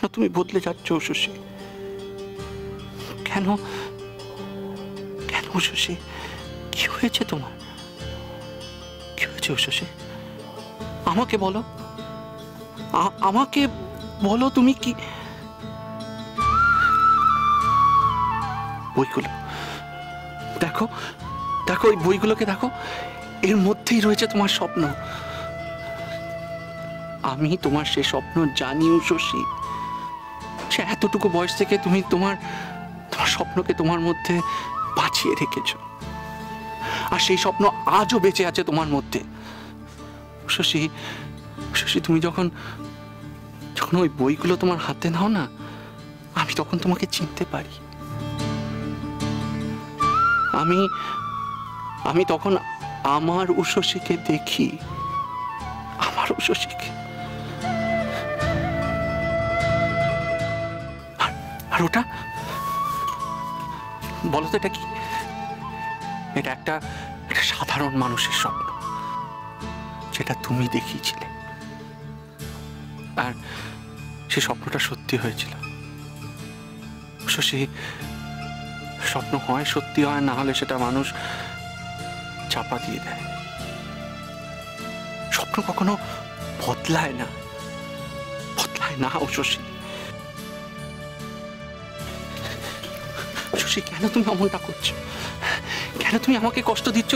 কেন তুমি বদলে যাচ্ছ শশী? কেন কেন শশী? কি হয়েছে তোমার? কি হয়েছে শশী? আমাকে বলো, আমাকে বলো তুমি কি? বইগুলো দেখো, দেখো ওই বইগুলোকে দেখো, এর মধ্যেই রয়েছে তোমার স্বপ্ন। আমি তোমার সে স্বপ্ন জানিও শশী। সে এতটুকু বয়স থেকে তুমি তোমার স্বপ্নকে তোমার মধ্যে বাঁচিয়ে রেখেছ, আর সেই স্বপ্ন আজও বেঁচে আছে তোমার মধ্যে। শশী, শশী তুমি যখন যখন ওই বইগুলো তোমার হাতে নাও না, আমি তখন তোমাকে চিনতে পারি। আমি তখন আমার উষসীকে দেখি, আমার উষসীকে। আর ওটা বলো তো, এটা কি? এটা একটা সাধারণ মানুষের স্বপ্ন, যেটা তুমি দেখিয়েছিলে, আর সে স্বপ্নটা সত্যি হয়েছিল। শশী, স্বপ্ন হয় সত্যি হয়, না হলে সেটা মানুষ চাপা দিয়ে দেয়। স্বপ্ন কখনো বদলায় না, বদলায় না ও শশী। শশী, কেন তুমি এমনটা করছো? কেন তুমি আমাকে কষ্ট দিচ্ছ?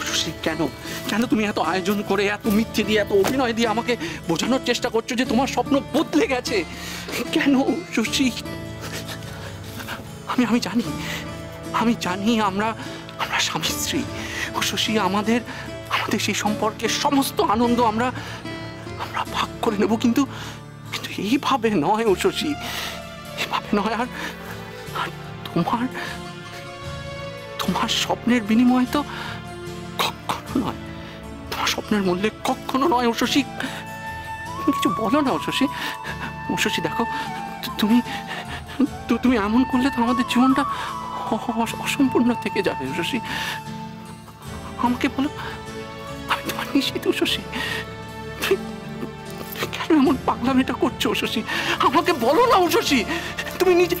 শশী, কেন কেন তুমি এত আয়োজন করে, এত মিথ্যে দিয়ে, এত অভিনয় দিয়ে আমাকে বোঝানোর চেষ্টা করছো যে তোমার স্বপ্ন বদলে গেছে? কেন শশী? আমি জানি, আমি জানি আমরা স্বামী স্ত্রী। ও শশী, আমাদের সেই সম্পর্কের সমস্ত আনন্দ আমরা ভাগ করে নেব, কিন্তু এইভাবে নয় ও শশী, এভাবে নয়। আর তোমার স্বপ্নের বিনিময়ে তো কখনো নয়, তোমার স্বপ্নের মূল্যে কখনো নয় ও শশী। কিছু বলো না ও শশী। ও শশী, দেখো, তুমি এমন করলে তো আমাদের জীবনটা অসম্পূর্ণ থেকে যাবে ও শশী। আমাকে বলো, আমি তোমার নিষেধ ও শশী। কেন এমন পাগলামিটা করছো ও শশী? আমাকে বলো না ও শশী, তুমি নিজে।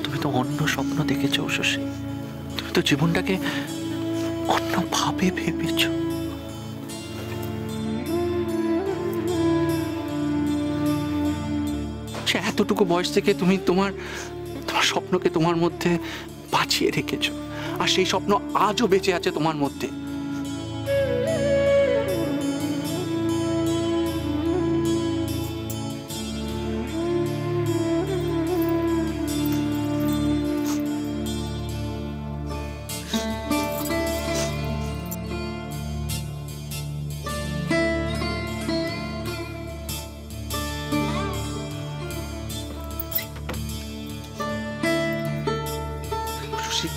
তুমি তো অন্য স্বপ্ন দেখেছো শশী, তুমি তো জীবনটাকে অন্যভাবে ভেবেছ। সে এতটুকু বয়স থেকে তুমি তোমার স্বপ্নকে তোমার মধ্যে বাঁচিয়ে রেখেছো, আর সেই স্বপ্ন আজও বেঁচে আছে তোমার মধ্যে।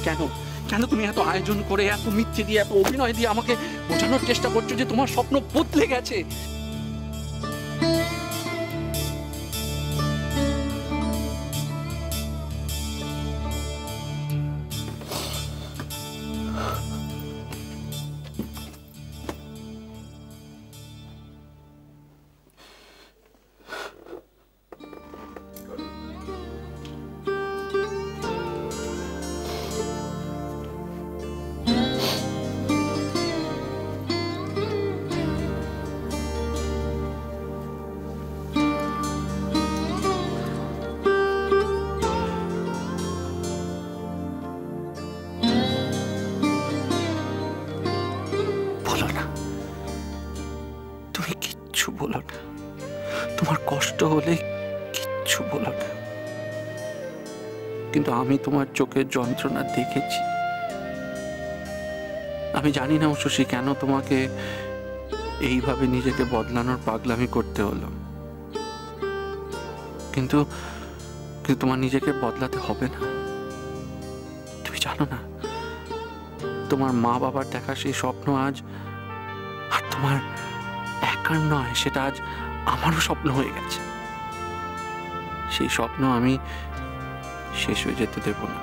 কেন কেন তুমি এত আয়োজন করে, এত মিথ্যে দিয়ে, এত অভিনয় দিয়ে আমাকে বোঝানোর চেষ্টা করছো যে তোমার স্বপ্ন বদলে গেছে? বলো না, তোমার কষ্ট হলে কিচ্ছু বলো না, কিন্তু আমি তোমার চোখের যন্ত্রণা দেখেছি। আমি জানি না উষসী কেন তোমাকে এইভাবে নিজেকে বদলানোর পাগলামি করতে হলো, কিন্তু তোমার নিজেকে বদলাতে হবে না। তুমি জানো না, তোমার মা বাবার দেখা সেই স্বপ্ন আজ আর তোমার একার নয়, সেটা আজ আমারও স্বপ্ন হয়ে গেছে। সেই স্বপ্ন আমি শেষ হয়ে যেতে দেব না।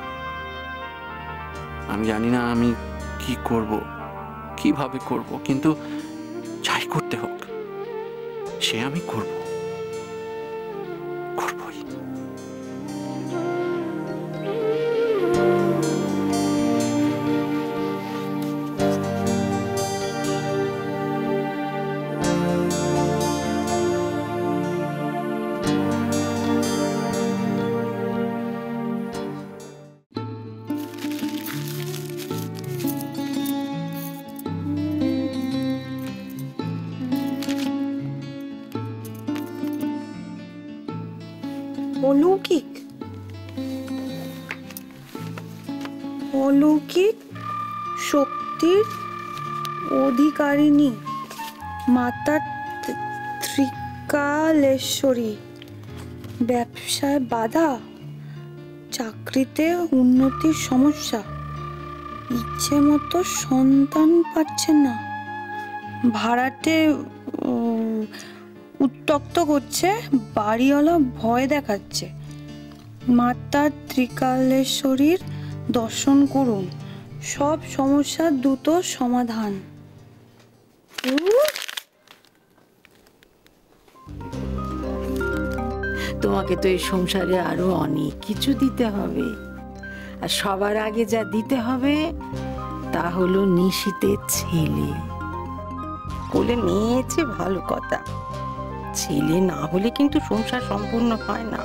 আমি জানি না আমি কি করব, কিভাবে করব, কিন্তু যাই করতে হোক সে আমি করব, করবই। অলৌকিক, অলৌকিক শক্তির অধিকারিণী মাতা ত্রিকালেশ্বরী, ব্যবসায় বাধা, চাকরিতে উন্নতির সমস্যা, ইচ্ছে মতো সন্তান পাচ্ছেন না, ভাড়াটে উত্ত্যক্ত করছে, বাড়িওয়ালা ভয় দেখাচ্ছে। মাতা ত্রিকালেশ্বরীর দর্শন করুন, সব সমস্যার দ্রুত সমাধান। তোমাকে তো এই সংসারে আরো অনেক কিছু দিতে হবে, আর সবার আগে যা দিতে হবে তা হলো নিশিতের ছেলে। কোলে নিয়েছে ভালো কথা, ছেলে না হলে কিন্তু সংসার সম্পূর্ণ হয় না।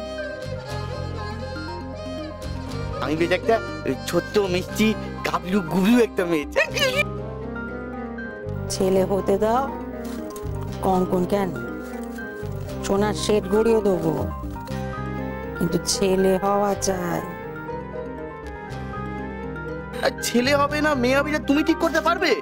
আমি বেশ একটা ছোট্ট মিষ্টি গাবলু গুবলু একটা মেয়ে। ছেলে হতে দাও, কঙ্কন কেন, সোনার সেট গড়িয়ে দেবো, কিন্তু ছেলে হওয়া চাই। ছেলে হবে না মেয়ে হবে তুমি ঠিক করতে পারবে?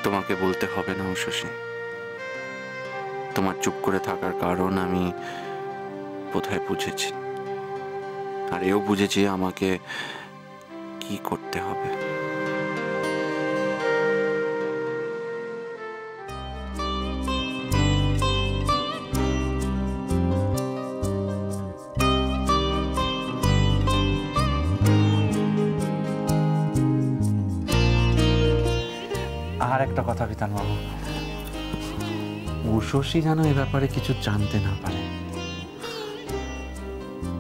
তোমাকে বলতে হবে না উষসী, তোমার চুপ করে থাকার কারণ আমি বোধহয় বুঝেছি, আর এও বুঝেছি আমাকে কি করতে হবে। আর একটা কথা বিতান বাবু, উষসী যেন এ ব্যাপারে কিছু জানতে না পারে।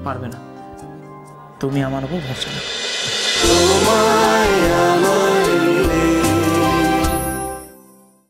পারবে না, তুমি আমার উপর ভরসা রাখো।